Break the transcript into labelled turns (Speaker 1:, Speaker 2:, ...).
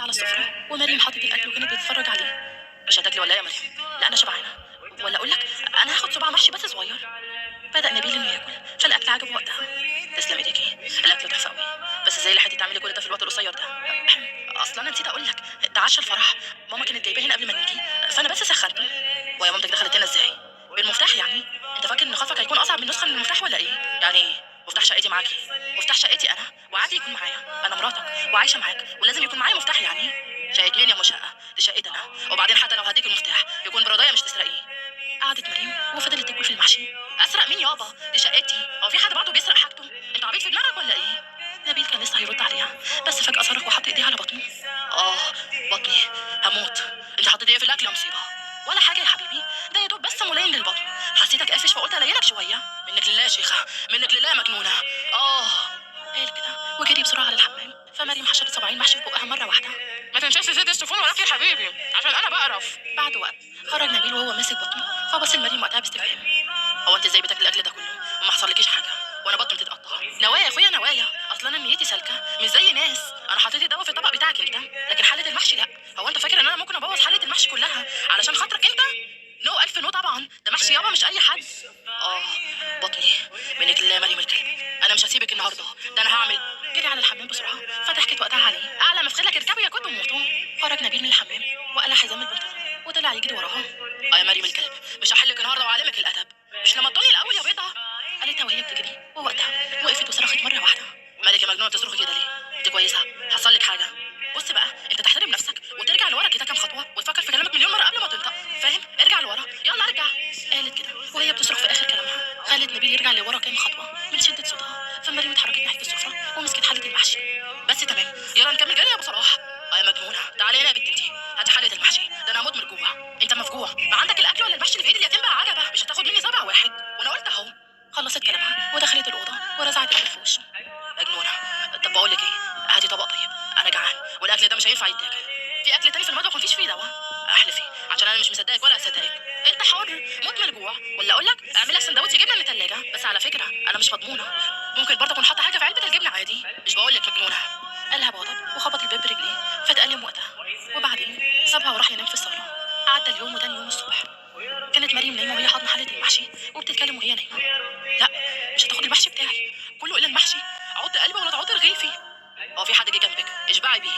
Speaker 1: على السفرة ومريم حطت الأكل وكانت بتتفرج عليه. مش هتاكلي ولا إيه يا مريم؟ لا أنا شبعانة. ولا أقول لك أنا هاخد صباع محشي بس صغير. بدأ نبيل إنه ياكل فالأكل عجبه وقتها. تسلم إيديكي، الأكل تحفة أوي. بس إزاي لحقتي تعملي كل ده في الوقت القصير ده؟ أصل أنا نسيت أقول لك، ده عشا الفرح. ماما كانت جايباه هنا قبل ما نيجي فأنا بس سخنته. ويا مامتك دخلت هنا إزاي؟ بالمفتاح يعني؟ أنت فاكر إن خطفك هيكون أصعب من نسخة من المفتاح ولا إيه؟ يعني إيه؟ مفتاح شقتي معاكي. مفتاح شقتي أنا وعادي يكون معايا، أنا مراتك وعايشة معاك ولازم يكون معايا مفتاح يعني. شقة مين يا أم شقة؟ دي شقتي أنا. وبعدين حتى لو هديك المفتاح يكون برضايا مش تسرقيه. قعدت مريم وفضلت تاكل في المحشي. اسرق مين يابا؟ دي شقتي، هو في حد بعده بيسرق حاجته؟ انت عبيط في دماغك ولا ايه؟ نبيل كان لسه هيرد عليها بس فجأة صرخ وحط ايديه على بطنه. اه، بطني، هموت. انت حطيت ايه في الاكل يا مصيبة؟ ولا حاجة يا حبيبي، ده يا دوب بس ملين للبطن. حسيتك قافش فقلت الينك شوية. منك لله يا شيخة، منك لله يا مجنونة. اه، قال كده وجري بسرعة على الحمام فمريم حشرت صباعين محشي في بقها مرة واحدة. ما تنساش تزيد السفون وراك يا حبيبي عشان انا بقرف. بعد وقت خرج نبيل وهو ماسك بطنه فبص لمريم وقتها باستفهام. هو انت ازاي بتاكلي الاكل ده كله وما حصلكيش حاجه وانا بطني بتتقطع؟ نوايا يا اخويا نوايا، اصلا انا نيتي سالكه مش زي ناس. انا حطيت الدواء في الطبق بتاعك انت لكن حله المحشي لا. هو انت فاكر ان انا ممكن ابوظ حله المحشي كلها علشان خاطرك انت؟ نو الف نو طبعا، ده محشي يابا مش اي حد. اه، بطني، منك لله يا مريم الكلب. انا مش هسيبك النهارده، ده انا هعمل. جري على الحمام بسرعه فضحكت وقتها عليه. اعلى مفخلك اركبي يا كتب موتون. خرج نبيل من الحمام وقلع حزام البنطلون وطلع يجري وراها. اه يا مريم الكلب، مش هحلك النهارده واعلمك الادب. مش لما تطولي الاول يا بيضه؟ قالتها وهي بتجري ووقتها وقفت وصرخت مره واحده. مالك يا مجنونه بتصرخي كده ليه؟ انت كويسه؟ حصل لك حاجه؟ بص بقى، انت تحترم نفسك وترجع لورا كده كام خطوه وتفكر في كلامك مليون مره قبل ما تنطق، فاهم؟ ارجع لورا، يلا ارجع. قالت كده وهي بتصرخ في اخر كلامها. خلت نبيل يرجع لورا كام خطوه من شده صوتها فمريم اتحركت ناحيه السفره ومسكت حله المحشي. بس تمام، يلا نكمل جري يا ابو صلاح. اه يا مجنونه، تعالي هنا يا بنت انت. هاتي حله المحشي، ده انا هموت من الجوع. انت مفجوع؟ ما عندك الاكل ولا المحشي اللي في ايد اليتيم بقى عجبه؟ مش هتاخد مني سبع واحد وانا قلت اهو. خلصت كلامها ودخلت الاوضه ورزعت الاكل في وشه. مجنونه. طب بقول لك ايه، هاتي طبق طيب، انا جعان والاكل ده مش هينفع يتاكل. في اكل تاني في المطبخ مفيش فيه دواء؟ احلفي عشان انا مش مصدقك ولا اصدقك. انت حر، موت من الجوع. ولا اقول لك اعمل لك سندوتش جبنه من الثلاجه، بس على فكره انا مش مضمونه، ممكن برضه اكون حاطه حاجه في علبه الجبنه عادي. مش بقول لك مجنونه. قالها بغضب وخبط الباب برجليه.